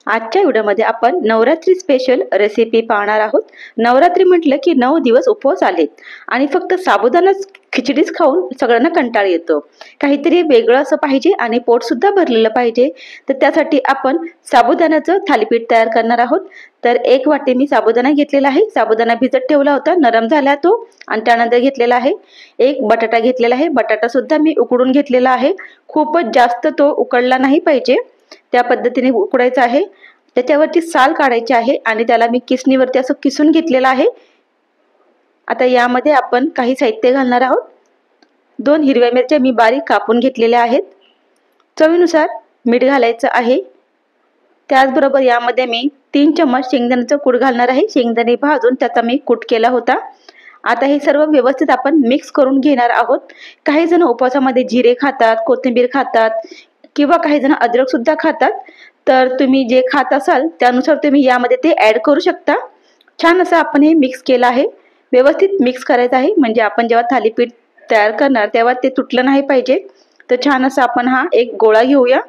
आजच्या व्हिडिओमध्ये आपण नवरात्री स्पेशल रेसिपी पाहणार आहोत। नवरात्री म्हटलं की 9 दिवस उपवास आलेत आणि फक्त साबुदाणाच खिचडीच खाऊन सगळ्यांना कंटाळा येतो। काहीतरी वेगळं असं पाहिजे आणि पोट सुद्धा भरलेलं पाहिजे। तर त्यासाठी आपण साबुदाण्याचं थालीपीठ तयार करणार आहोत। तर 1 वाटी मी साबुदाणा घेतलेला आहे। साबुदाणा भिजत ठेवला होता, नरम झाला तो आणि त्यानंतर घेतलेला आहे 1 बटाटा घेतलेला आहे। बटाटा सुद्धा मी उकडून घेतलेला आहे। खूपच जास्त तो उकडला नाही पाहिजे, त्या पद्धतीने उकडायचा आहे। त्याच्यावरची साल काढायची आहे आणि त्याला मी किसणीवरती असं किसून घेतलेला आहे। आता यामध्ये आपण काही साहित्य घालणार आहोत। 2 हिरव्या मिरच्या मी बारीक कापून घेतलेल्या आहेत। चवीनुसार मीठ घालायचं आहे। त्याचबरोबर यामध्ये मी 3 चम्मच शेंगदाण्याचं कूट घालणार आहे। शेंगदाणे भाजून त्याचा मी कूट केला होता। आता हे सर्व व्यवस्थित आपण मिक्स करून घेणार आहोत। काही जण उपवासामध्ये जिरे खातात, कोथिंबीर खातात किंवा काही जण अद्रक सुद्धा खातात। तर तुम्ही जे खात असाल त्यानुसार तुम्ही यामध्ये ते ऍड करू शकता। छान असं आपण हे मिक्स केलं आहे। व्यवस्थित मिक्स करायचं आहे, म्हणजे आपण जेव्हा थालीपीठ तयार करणार तेव्हा ते तुटलं नाही पाहिजे। तर छान असं आपण हा एक गोळा घेऊया।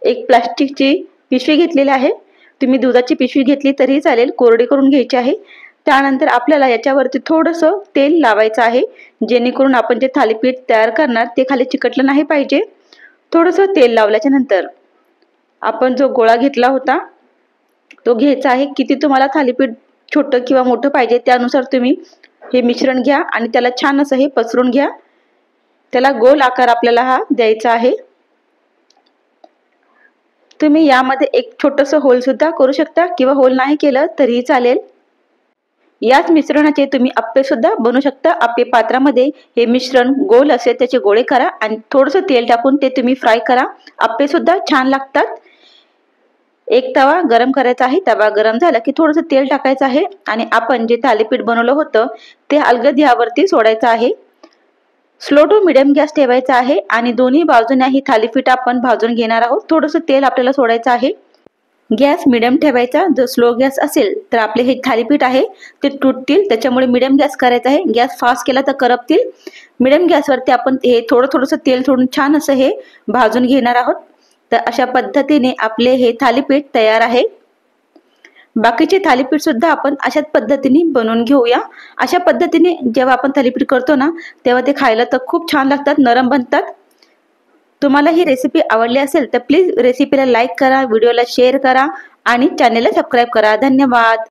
एक प्लास्टिकची पिशवी घेतलेली आहे। तुम्ही दुधाची पिशवी घेतली तरी चालेल, कोरडी करून घ्यायची आहे। त्यानंतर आपल्याला याच्यावरती थोडंसं तेल लावायचं आहे, जेणेकरून आपण जे थालीपीठ तयार करणार ते खाली चिकटलं नाही पाहिजे। थोडंसं तेल लावल्याच्या नंतर आपण जो गोळा घेतला होता तो घ्यायचा आहे। किती तुम्हाला थालीपीठ छोटं किंवा मोठं पाहिजे त्यानुसार तुम्ही हे मिश्रण घ्या आणि त्याला छान असं हे पसरून घ्या। त्याला गोल आकार आपल्याला हा द्यायचा आहे। तुम्ही यामध्ये एक छोटंसं होल सुद्धा करू शकता किंवा होल नाही केलं तरीही चालेल। याच मिश्रणाचे तुम्ही अप्पे सुद्धा बनवू शकता। अप्पे पात्रामध्ये हे मिश्रण गोल असे त्याचे गोळे करा आणि थोडंसं तेल टाकून ते तुम्ही फ्राय करा। अप्पे सुद्धा छान लागतात। एक तवा गरम करायचा आहे। तवा गरम झाला की थोडंसं तेल टाकायचं आहे आणि आपण जे थालीपीठ बनवलं होतं ते अलगद यावरती सोडायचं आहे। स्लो टू मीडियम गॅस ठेवायचा आहे आणि दोन्ही बाजूने ही थालीपीठ आपण भाजून घेणार आहोत। थोडंसं तेल आपल्याला सोडायचं आहे। गॅस मीडियम ठेवायचा। जर स्लो गॅस असेल तर आपले हे थालीपीठ आहे ते तुटतील, त्याच्यामुळे मीडियम गॅस करायचा आहे। गॅस फास्ट केला तर करपतील। मीडियम गॅसवरती आपण हे थोडंसं तेल सोडून छान असं हे भाजून घेणार आहोत। तर अशा पद्धतीने आपले हे थालीपीठ तयार आहे। बाकीचे थालीपीठ सुद्धा आपण अशाच पद्धतीने बनवून घेऊया। अशा पद्धतीने जेव्हा आपण थालीपीठ करतो ना तेव्हा ते खायला तर खूप छान लागतात, नरम बनतात। तुम्हाला ही रेसिपी आवडली असेल तर प्लीज रेसिपीला लाईक करा, व्हिडिओला शेअर करा आणि चॅनलला सबस्क्राईब करा। धन्यवाद।